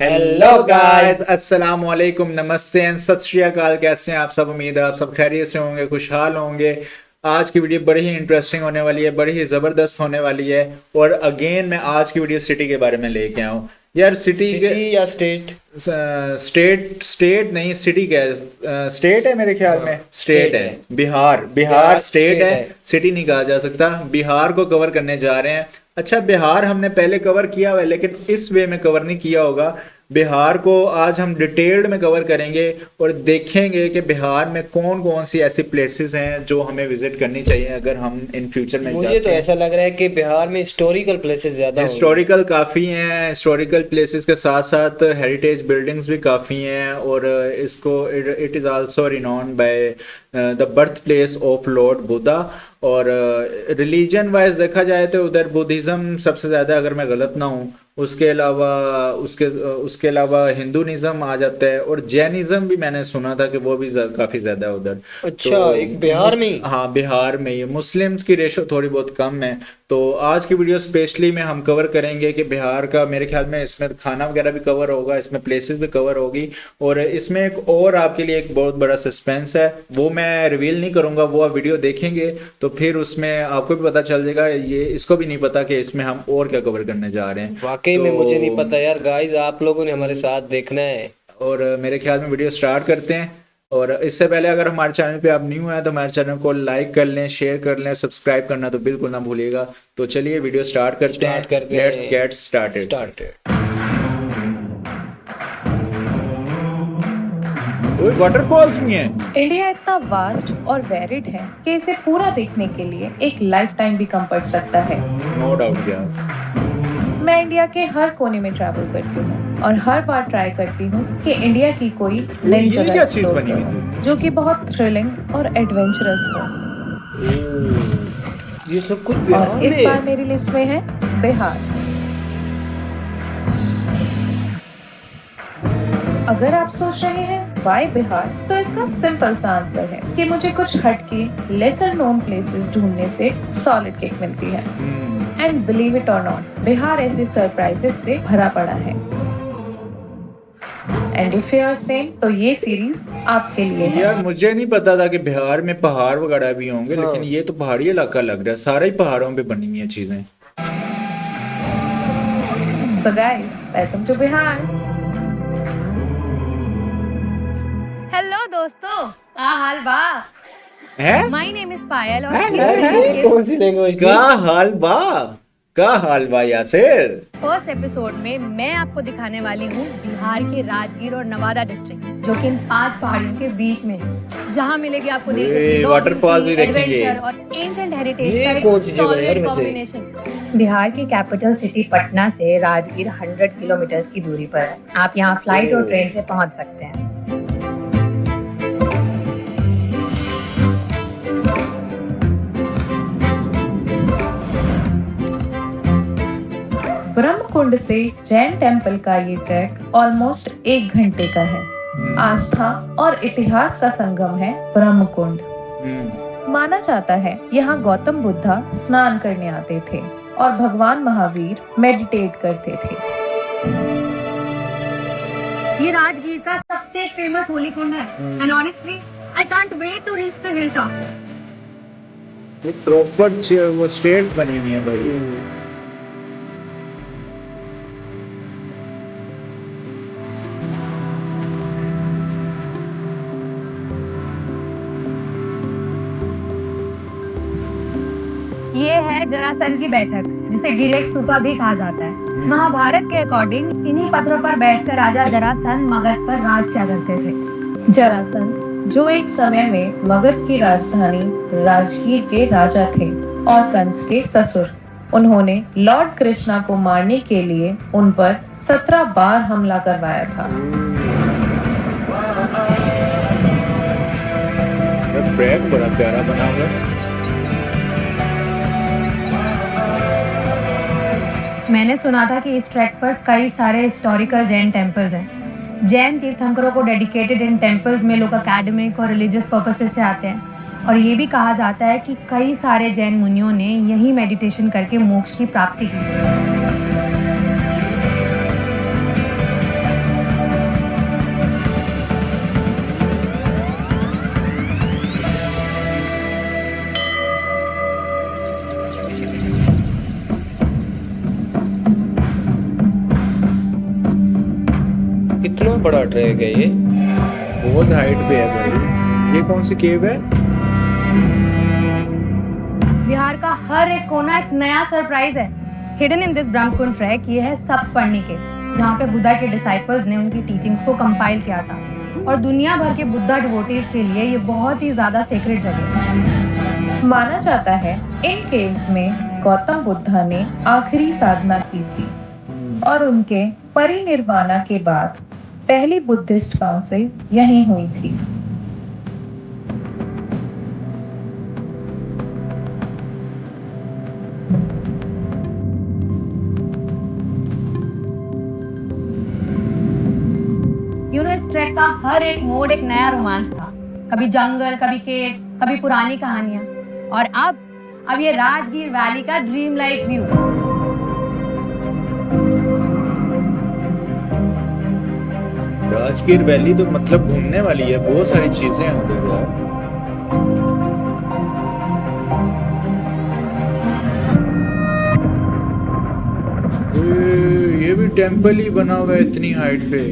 Hello guys, अस्सलाम वालेकुम, नमस्ते एंड सत श्री अकाल। कैसे हैं आप सब? उम्मीद है आप सब खैरियत से होंगे, खुशहाल होंगे। आज की वीडियो बड़ी ही इंटरेस्टिंग होने वाली है, बड़ी ही ज़बरदस्त होने वाली है। और अगेन मैं आज की वीडियो सिटी के बारे में लेके आया हूँ यार। सिटी या स्टेट? स्टेट नहीं, सिटी क्या है? स्टेट है मेरे ख्याल में, स्टेट है। बिहार बिहार स्टेट स्टेट है, है। सिटी नहीं कहा जा सकता। बिहार को कवर करने जा रहे हैं। अच्छा, बिहार हमने पहले कवर किया हुआ है लेकिन इस वे में कवर नहीं किया होगा। बिहार को आज हम डिटेल्ड में कवर करेंगे और देखेंगे कि बिहार में कौन कौन सी ऐसी प्लेसेस हैं जो हमें विजिट करनी चाहिए अगर हम इन फ्यूचर में मुझे जाते तो हैं। ऐसा लग रहा है कि बिहार में हिस्टोरिकल प्लेसेस ज्यादा होंगे। हिस्टोरिकल काफ़ी हैं, हिस्टोरिकल प्लेसेस के साथ साथ हेरिटेज बिल्डिंग्स भी काफ़ी हैं। और इसको it is also renowned by the birth place of Lord Buddha. और रिलीजन वाइज देखा जाए तो उधर बुद्धिज़्म सबसे ज़्यादा, अगर मैं गलत ना हूँ। उसके अलावा हिंदुइज्म आ जाता है और जैनिज्म भी मैंने सुना था कि वो भी काफ़ी ज़्यादा है उधर। अच्छा, एक बिहार में ही? हाँ, बिहार में ही मुस्लिम्स की रेशो थोड़ी बहुत कम है। तो आज की वीडियो स्पेशली में हम कवर करेंगे कि बिहार का, मेरे ख्याल में इसमें खाना वगैरह भी कवर होगा, इसमें प्लेसेस भी कवर होगी। और इसमें एक और आपके लिए एक बहुत बड़ा सस्पेंस है, वो मैं रिवील नहीं करूंगा, वो आप वीडियो देखेंगे तो फिर उसमें आपको भी पता चल जाएगा। ये इसको भी नहीं पता कि इसमें हम और क्या कवर करने जा रहे हैं। वाकई में तो मुझे नहीं पता यार। गाइस, आप लोगों ने हमारे साथ देखना है। और मेरे ख्याल में वीडियो स्टार्ट करते हैं। और इससे पहले अगर हमारे चैनल पे आप न्यू हैं तो हमारे चैनल को लाइक कर लें, शेयर कर लें, सब्सक्राइब करना तो बिल्कुल ना भूलिएगा। तो चलिए वीडियो स्टार्ट करते हैं। Let's get started. वाटरफॉल्स भी हैं। इंडिया इतना वास्ट और वेरिड है कि इसे पूरा देखने के लिए एक लाइफ टाइम भी कम पड़ सकता है। नो डाउट यार। मैं इंडिया के हर कोने में ट्रैवल करती हूँ और हर बार ट्राई करती हूँ कि इंडिया की कोई नई जगह क्या चीज एक्सप्लोर बनी हुई करूँ जो कि बहुत थ्रिलिंग और एडवेंचरस हो। ये सब कुछ और बिहार इस में? बार मेरी लिस्ट में है बिहार। अगर आप सोच रहे हैं वाई बिहार, तो इसका सिंपल सा आंसर है कि मुझे कुछ हटके लेसर नोन प्लेसेस ढूंढने से सॉलिड किक मिलती है। And believe it or not, Bihar ऐसे सरप्राइजेस से भरा पड़ा है। And if you are same, तो ये सीरीज आपके लिए है। यार मुझे नहीं पता था कि बिहार में पहाड़ वगैरह भी होंगे, हाँ। लेकिन ये तो पहाड़ी इलाका लग रहा है, सारे ही पहाड़ों पे बनी हुई है चीजें। So guys, welcome to Bihar. Hello दोस्तों, का हाल बा? है? माय नेम इज पायल और है? इस है? सीरीज ये के कौन सी लैंग्वेज थी? का हाल बा यासिर? फर्स्ट एपिसोड में मैं आपको दिखाने वाली हूँ बिहार के राजगीर और नवादा डिस्ट्रिक्ट, जो कि इन 5 पहाड़ियों के बीच में है, जहाँ मिलेगी आपको नेचर की रॉ वाटरफॉल भी ब्यूटी, देखेंगे। एडवेंचर और एंशिएंट हेरिटेज ये का कौन सी एक जगह है यार सॉलिड वैसे? कॉम्बिनेशन। बिहार की कैपिटल सिटी पटना से राजगीर 100 किलोमीटर की दूरी पर है। आप यहाँ फ्लाइट और ट्रेन से पहुँच सकते हैं। ब्रह्मकुंड से जैन टेम्पल का ये ट्रैक ऑलमोस्ट 1 घंटे का है। आस्था और इतिहास का संगम है ब्रह्मकुंड। माना जाता है यहाँ गौतम बुद्धा स्नान करने आते थे और भगवान महावीर मेडिटेट करते थे। ये राजगीर का सबसे फेमस होली कुंड है and honestly I can't wait to reach the hill top. ये प्रॉपर वो स्टेट बनी हुई है भाई। ये है जरासंध की बैठक, जिसे गिरेक स्तूपा भी कहा जाता है। महाभारत के अकॉर्डिंग इन्हीं पत्थरों पर बैठकर राजा जरासंध मगध पर राज किया करते थे। जरासंध, जो एक समय में मगध की राजधानी राजगीर के राजा थे और कंस के ससुर, उन्होंने लॉर्ड कृष्णा को मारने के लिए उन पर 17 बार हमला करवाया था। ट्रैक बड़ा प्यारा बना हुआ है। मैंने सुना था कि इस ट्रैक पर कई सारे हिस्टोरिकल जैन टेम्पल्स हैं। जैन तीर्थंकरों को डेडिकेटेड इन टेम्पल्स में लोग एकेडमिक और रिलीजियस पर्पसेस से आते हैं। और ये भी कहा जाता है कि कई सारे जैन मुनियों ने यही मेडिटेशन करके मोक्ष की प्राप्ति की। कितना बड़ा ट्रैक है ये। बहुत हाइट पे है भाई। ये कौन सी केव है? बिहार का हर एक कोना एक नया सरप्राइज है। Hidden in this Brahmakund track ये है सप्तपर्णी केव्स, जहाँ पे बुद्धा के डिसाइपल्स ने उनकी टीचिंग्स को कंपाइल किया था। और दुनिया भर के बुद्धा डिवोटीज के लिए ये बहुत ही ज्यादा सेक्रेट जगह है। माना जाता है इन केव्स में गौतम बुद्धा ने आखिरी साधना की थी और उनके परिनिर्वाणा के बाद पहली बुद्धिस्ट काउंसिल यहीं हुई थी। इस ट्रैक का हर एक मोड़ एक नया रोमांच था। कभी जंगल, कभी केव, कभी पुरानी कहानियां, और अब ये राजगीर वैली का dream like view. Rajgir valley तो मतलब घूमने वाली है, बहुत सारी चीजें हैं उधर यार। ये भी टेंपल ही बना हुआ है इतनी हाइट पे।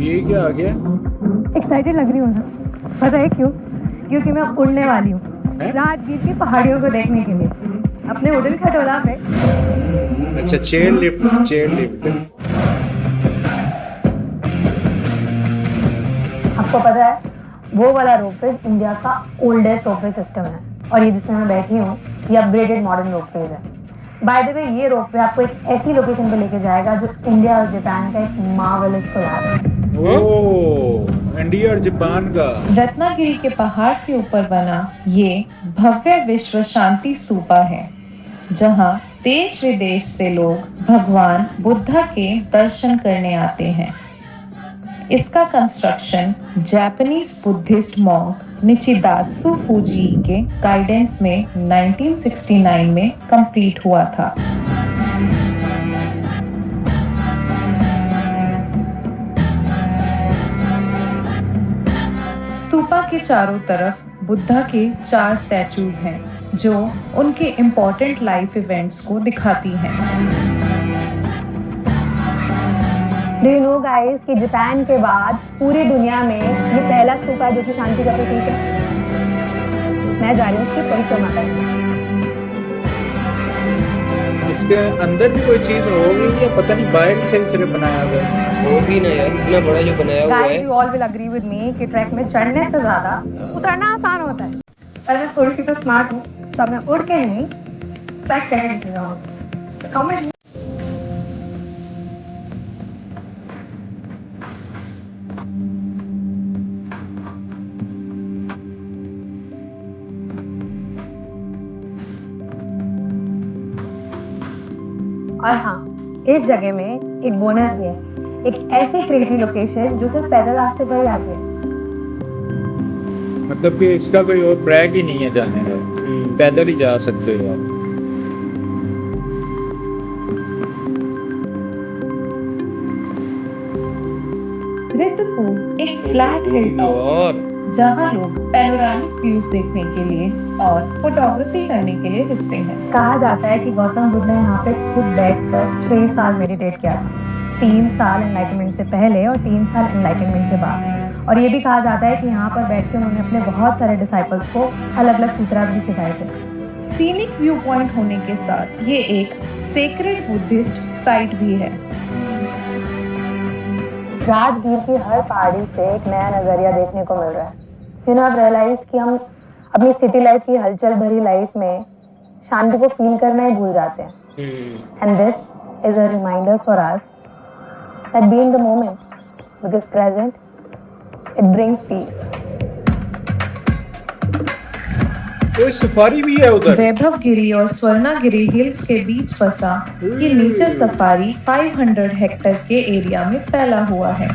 ये क्या आ गया? एक्साइटेड लग रही हूँ ना, पता है क्यों? क्योंकि मैं उड़ने वाली हूँ राजगीर की पहाड़ियों को देखने के लिए अपने उड़न खटोला पे। अच्छा, चेयर लिफ्ट। आपको पता है वो वाला रोपवे इंडिया का ओल्डेस्ट रोपवे सिस्टम है, और ये जिसमें मैं बैठी हूँ ये अपग्रेडेड मॉडर्न रोपवेज है। बाय द वे ये रोपवे आपको एक ऐसी लोकेशन पे लेके जाएगा जो इंडिया और जापान का एक मार्वेलस कोलैब है। ओह, इंडिया और जापान का। रत्नागिरी के पहाड़ के ऊपर बना ये भव्य विश्व शांति स्तूपा है, जहां देश विदेश से लोग भगवान बुद्धा के दर्शन करने आते हैं। इसका construction Japanese Buddhist monk Nichidatsu Fujii के गाइडेंस में 1969 में कंप्लीट हुआ था। स्तूपा के चारों तरफ बुद्धा के 4 स्टैचूज हैं, जो उनके इम्पोर्टेंट लाइफ इवेंट्स को दिखाती हैं। डू यू नो गाइस कि जापान के बाद पूरी दुनिया में ये पहला स्तूपा है जो कि शांति का प्रतीक है। मैं जा रही हूँ उसकी परिक्रमा करने। इसके अंदर भी कोई चीज होगी या पता नहीं, बाहर से इस तरह बनाया हुआ है? होगी ना यार, इतना बड़ा जो बनाया हुआ गाइस है। You all will agree with me कि ट्रैक में चढ़ने से ज्यादा उतरना आसान होता है। पर मैं थोड़ी सी तो स्मार्ट हूँ, तो मैं उड़ के नहीं ट्रैक करने निकल रहा हूँ। कमेंट। और हाँ, इस जगह में एक बोनस भी है, एक ऐसी क्रेजी लोकेशन जो सिर्फ पैदल रास्ते पर ही आती है। मतलब कि इसका कोई और ट्रैक ही नहीं है जाने का, पैदल ही जा सकते हो आप। रितुपुर एक फ्लैट हिल टॉप, जहां लोग पैनोरामिक व्यूज देखने के लिए और फोटोग्राफी करने के लिए रुकते हैं। कहा जाता है कि गौतम बुद्ध ने यहाँ पे खुद बैठकर 6 साल मेडिटेट किया था, 3 साल एनलाइटमेंट से पहले और 3 साल एनलाइटमेंट के बाद। और ये भी कहा जाता है कि यहाँ पर बैठ के उन्होंने अपने बहुत सारे डिसाइपल्स को अलग अलग सूत्रास भी सिखाए थे। सीनिक व्यू पॉइंट होने के साथ ये एक सेक्रेड बुद्धिस्ट साइट भी है। राजगीर की हर पहाड़ी से एक नया नजरिया देखने को मिल रहा है। यू नो, आई रियलाइज कि हम अपनी सिटी लाइफ की हलचल भरी लाइफ में शांति को फील करना ही भूल जाते हैं। And this is a reminder for us that be in the moment, because present it brings peace. कोई सफारी भी है उधर? वैभव गिरी और स्वर्णागिरी हिल्स के बीच बसा ये नेचर सफारी 500 हेक्टेयर के एरिया में फैला हुआ है।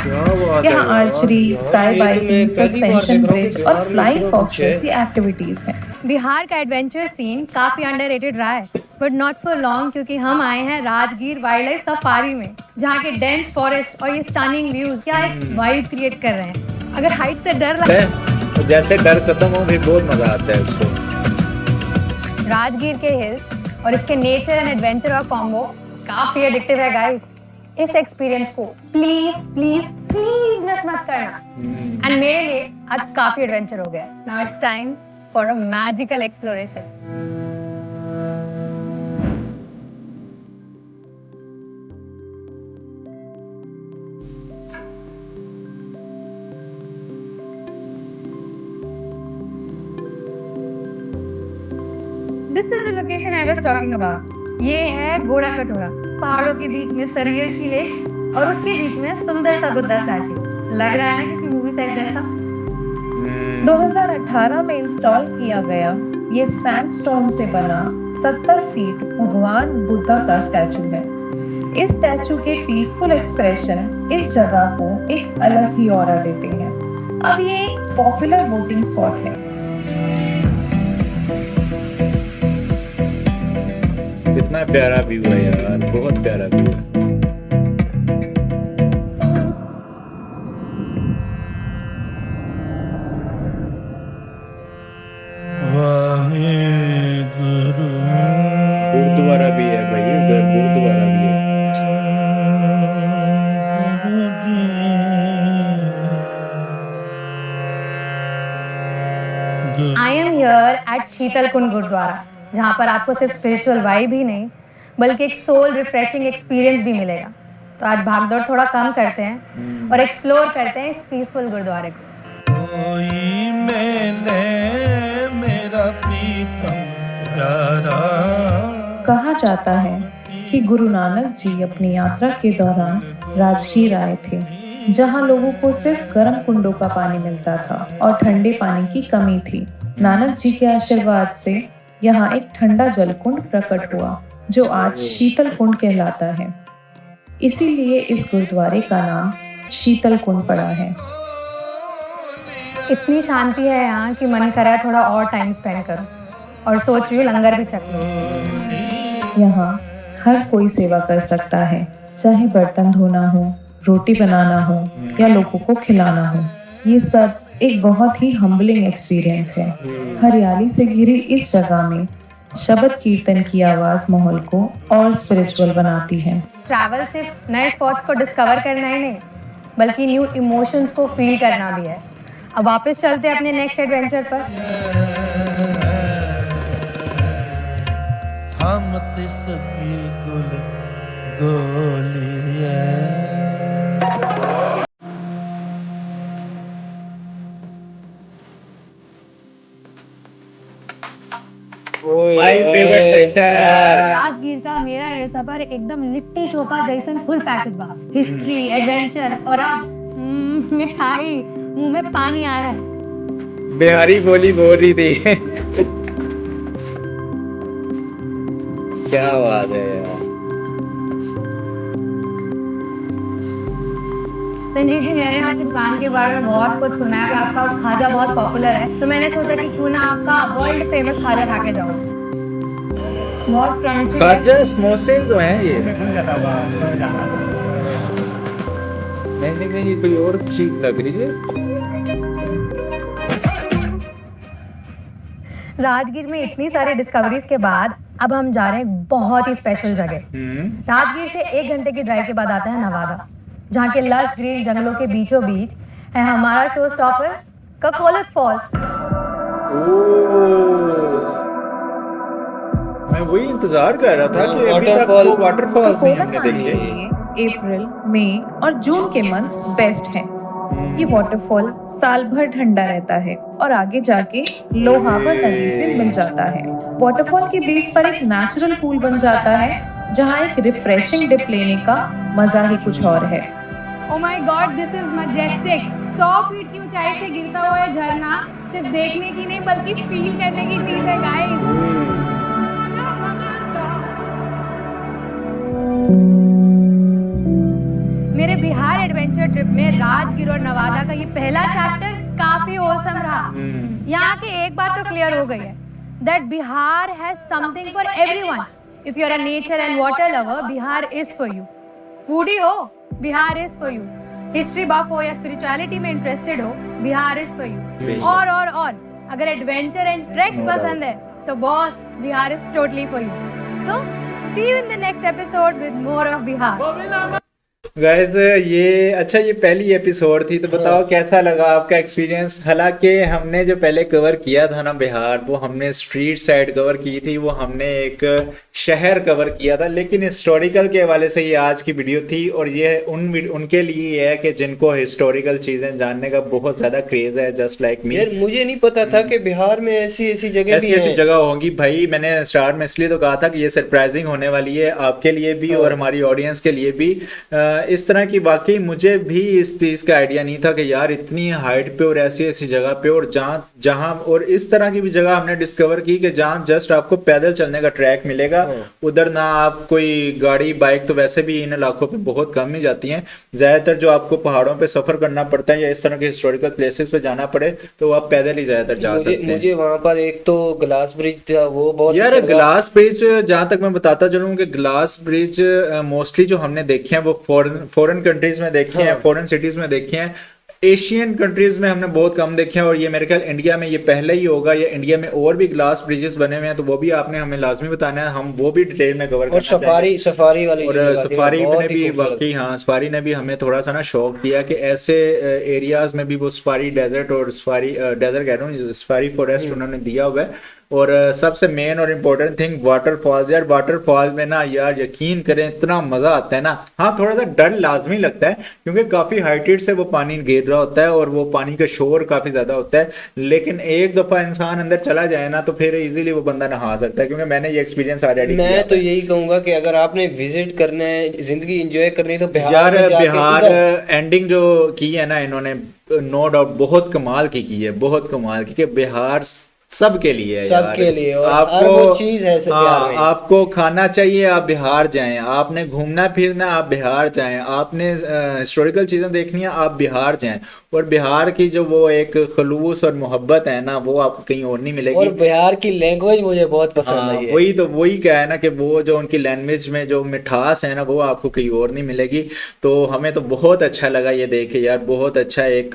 यहाँ archery, sky biking, suspension bridge और फ्लाइंग फॉक्स जैसी एक्टिविटीज हैं। बिहार का एडवेंचर सीन काफी अंडररेटेड रहा है, बट नॉट फॉर लॉन्ग, क्योंकि हम आए हैं राजगीर वाइल्ड लाइफ सफारी में, जहाँ के डेंस फॉरेस्ट और ये स्टनिंग व्यूज क्या एक वाइब क्रिएट कर रहे हैं। अगर हाइट से डर लगता है तो जैसे डर खत्म हो भी बहुत मजा आता है उसको। राजगीर के हिल्स और इसके नेचर एंड एडवेंचर का कॉम्बो काफी एडिक्टिव है गाइस। इस एक्सपीरियंस को प्लीज प्लीज प्लीज मिस मत करना। एंड मेरे लिए आज काफी एडवेंचर हो गया। Now it's time for a magical exploration. This is the location I was talking about. ये है घोड़ा कटोरा, पहाड़ों के बीच में सरयू झीले और उसके बीच में सुंदर सा बुद्धा स्टैचू। लग रहा है ना किसी मूवी सेट जैसा। 2018 में इंस्टॉल किया गया ये सैंडस्टोन से बना 70 फीट भगवान बुद्धा का स्टैचू है। इस स्टैचू के पीसफुल एक्सप्रेशन इस जगह को एक अलग ही ऑरा देते हैं। अब ये एक पॉपुलर बोटिंग स्पॉट है। कितना प्यारा व्यू है यार, बहुत प्यारा व्यू है। गुरुद्वारा भी है भाई, उधर गुरुद्वारा भी है। आई एम हियर एट शीतल कुंड गुरुद्वारा, जहाँ पर आपको सिर्फ स्पिरिचुअल वाइब ही नहीं बल्कि एक सोल रिफ्रेशिंग एक्सपीरियंस भी मिलेगा। तो आज भागदौड़ थोड़ा कम करते हैं और एक्सप्लोर करते हैं इस पीसफुल गुरुद्वारे को। कोई मेले मेरा प्रीतम प्यारा। कहा जाता है कि गुरु नानक जी अपनी यात्रा के दौरान राजगीर आए थे, जहां लोगों को सिर्फ गर्म कुंडों का पानी मिलता था और ठंडे पानी की कमी थी। नानक जी के आशीर्वाद से यहाँ एक ठंडा जल कुंड प्रकट हुआ, जो आज शीतल कुंड कहलाता है। इसीलिए इस गुरुद्वारे का नाम शीतल कुंड पड़ा है। इतनी शांति है यहाँ कि मन कर रहा है थोड़ा और टाइम स्पेंड करो, और सोच रही हूँ लंगर भी चख लो। यहाँ हर कोई सेवा कर सकता है, चाहे बर्तन धोना हो, रोटी बनाना हो या लोगों को खिलाना हो। ये सब एक बहुत ही हम्बलिंग एक्सपीरियंस है। हरियाली से घिरी इस जगह में शब्द कीर्तन की आवाज माहौल को और स्पिरिचुअल बनाती है। ट्रैवल सिर्फ नए स्पॉट्स को डिस्कवर करना ही नहीं बल्कि न्यू इमोशंस को फील करना भी है। अब वापस चलते हैं अपने नेक्स्ट एडवेंचर पर। हम तिस की गुल गोलिया। राजगीर का मेरा ये सफर एकदम लिट्टी चोखा जैसन फुल पैकेज बा। हिस्ट्री, एडवेंचर और अब मिठाई, मुंह में पानी आ रहा है। बिहारी बोली बोल रही थी। क्या बात है यार। संजीव जी, मैंने आपकी दुकान के बारे में बहुत कुछ सुना है कि आपका खाजा बहुत पॉपुलर है, तो मैंने सोचा कि क्यों ना आपका वर्ल्ड फेमस खाजा खा के जाऊं। बहुत क्रंची खाजा समोसे तो हैं ये। नहीं ये कोई और चीज लग रही है। राजगीर में इतनी सारी डिस्कवरीज के बाद अब हम जा रहे हैं बहुत ही स्पेशल जगह। राजगीर से 1 घंटे की ड्राइव के बाद आता है नवादा, जहाँ के लश ग्रीन जंगलों के बीचों बीच है हमारा शो स्टॉपर ककोलत फॉल्स। मैं वही इंतजार कर रहा था कि अभी तक वो वाटरफॉल्स नहीं हमने देखे। अप्रैल, मई और जून के मंथ्स बेस्ट हैं। ये वाटरफॉल साल भर ठंडा रहता है और आगे जाके लोहावल नदी से मिल जाता है। वाटरफॉल के बेस पर एक नेचुरल पूल बन जाता है, जहाँ एक रिफ्रेशिंग डिप लेने का मजा ही कुछ और है। Oh my God, this is majestic. 100 feet की ऊंचाई से गिरता हुआ झरना सिर्फ देखने की नहीं बल्कि फील करने की चीज है गाइस। मेरे बिहार एडवेंचर ट्रिप में राजगीर और नवादा का ये पहला चैप्टर काफी होलसम रहा। यहाँ के एक बात तो क्लियर हो गई है, that Bihar has something for everyone. If you are a nature and water lover, Bihar is for you. Foodie हो, Bihar is for you. History buff हो या स्पिरिचुअलिटी में इंटरेस्टेड हो, बिहार इज फॉर यू। और अगर एडवेंचर एंड ट्रेक्स पसंद है तो boss, Bihar is totally for you. So See you in the next episode with more of Bihar. Guys ये पहली एपिसोड थी, तो बताओ कैसा लगा आपका एक्सपीरियंस। हालांकि हमने जो पहले कवर किया था ना बिहार, वो हमने स्ट्रीट साइड कवर की थी, वो हमने एक शहर कवर किया था, लेकिन हिस्टोरिकल के हवाले से ये आज की वीडियो थी। और ये उनके लिए है कि जिनको हिस्टोरिकल चीजें जानने का बहुत ज्यादा क्रेज है, जस्ट लाइक मी। यार मुझे नहीं पता था कि बिहार में ऐसी जगह भी ऐसी हैं। जगह होंगी भाई। मैंने स्टार्ट में इसलिए तो कहा था कि ये सरप्राइजिंग होने वाली है आपके लिए भी और हमारी ऑडियंस के लिए भी। इस तरह की वाकई मुझे भी इस चीज का आइडिया नहीं था कि यार इतनी हाइट पे और ऐसी ऐसी जगह पे और जहां और इस तरह की भी जगह हमने डिस्कवर की कि जहां जस्ट आपको पैदल चलने का ट्रैक मिलेगा। उधर ना आप कोई गाड़ी बाइक तो वैसे भी इन इलाकों पे बहुत कम ही जाती हैं, ज्यादातर जो आपको पहाड़ों पे सफर करना पड़ता है या इस तरह के हिस्टोरिकल प्लेसेस पे जाना पड़े तो आप पैदल ही ज्यादातर जा सकते हैं। मुझे वहां पर एक तो ग्लास ब्रिज था, वो बहुत यार ग्लास ब्रिज, जहां तक मैं बताता चलूं कि ग्लास ब्रिज मोस्टली जो हमने देखे हैं वो फॉरेन कंट्रीज में देखे हैं, फॉरेन सिटीज में देखे हैं। एशियन कंट्रीज में हमने बहुत कम देखे हैं और ये मेरे ख्याल इंडिया में ये पहले ही होगा, या इंडिया में और भी ग्लास ब्रिजेस बने हुए हैं तो वो भी आपने हमें लाजमी बताना है, हम वो भी डिटेल में कवर और सफारी वाली और सफारी ने भी वाकई, हाँ सफारी ने भी हमें थोड़ा सा ना शौक दिया कि ऐसे एरियाज में भी वो सफारी डेजर्ट और सफारी डेजर्ट कह रहा हूँ, सफारी फॉरेस्ट उन्होंने दिया हुआ है। और सबसे मेन और इम्पोर्टेंट थिंग वाटरफॉल्स। यार वाटरफॉल्स में ना यार यकीन करें इतना मजा आता है ना। हाँ थोड़ा सा डर लाजमी लगता है क्योंकि काफी हाइटेड से वो पानी गिर रहा होता है और वो पानी का शोर काफी ज्यादा होता है, लेकिन एक दफा इंसान अंदर चला जाए ना तो फिर इजीली वो बंदा नहा सकता है, क्योंकि मैंने ये एक्सपीरियंस ऑलरेडी किया। मैं तो यही कहूंगा कि अगर आपने विजिट करना है, जिंदगी एंजॉय करनी है तो बिहार एंडिंग जो की है ना इन्होंने, नो डाउट बहुत कमाल की है, बहुत कमाल की कि बिहार सबके लिए है, सबके लिए। और आपको वो चीज है बिहार में। आपको खाना चाहिए आप बिहार जाएं, आपने घूमना फिरना आप बिहार जाएं, आपने हिस्टोरिकल चीजें देखनी है आप बिहार जाएं। और बिहार की जो वो एक खलूस और मोहब्बत है ना वो आपको कहीं और नहीं मिलेगी। और बिहार की लैंग्वेज मुझे बहुत पसंद आई है। वही क्या है ना कि वो जो उनकी लैंग्वेज में जो मिठास है ना वो आपको कहीं और नहीं मिलेगी। तो हमें तो बहुत अच्छा लगा ये देख के यार, बहुत अच्छा एक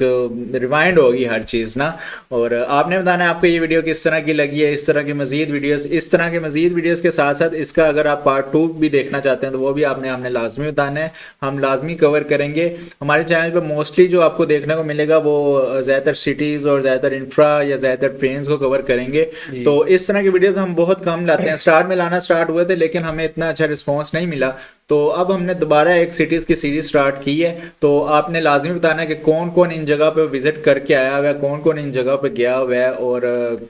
रिमाइंड होगी हर चीज ना। और आपने बताना है आपको ये वीडियो किस तरह की लगी है। इस तरह के मजीद वीडियोस के साथ साथ इसका अगर आप पार्ट 2 भी देखना चाहते हैं तो वो भी हमने लाजमी बताना है, हम लाजमी कवर करेंगे। हमारे चैनल पे मोस्टली जो आपको देखने को मिलेगा वो ज्यादातर सिटीज और ज्यादातर इंफ्रा या ज्यादातर ट्रेन्स को कवर करेंगे। तो इस तरह की वीडियोस हम बहुत कम लाते हैं। स्टार्ट में लाना स्टार्ट हुए थे लेकिन हमें इतना अच्छा रिस्पॉन्स नहीं मिला, तो अब हमने दोबारा एक सिटीज की सीरीज स्टार्ट की है। तो आपने लाजमी बताना है कि कौन कौन इन जगह पे विजिट करके आया हुआ है, कौन कौन इन जगह पे गया हुआ है और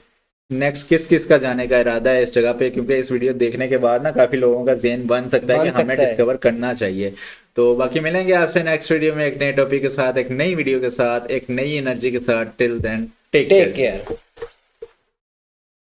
नेक्स्ट किस किस का जाने का इरादा है इस जगह पे, क्योंकि इस वीडियो देखने के बाद ना काफी लोगों का ज़हन बन सकता है कि हमें डिस्कवर करना चाहिए। तो बाकी मिलेंगे आपसे नेक्स्ट वीडियो में एक नए टॉपिक के साथ, एक नई वीडियो के साथ, एक नई एनर्जी के साथ। Till then take care.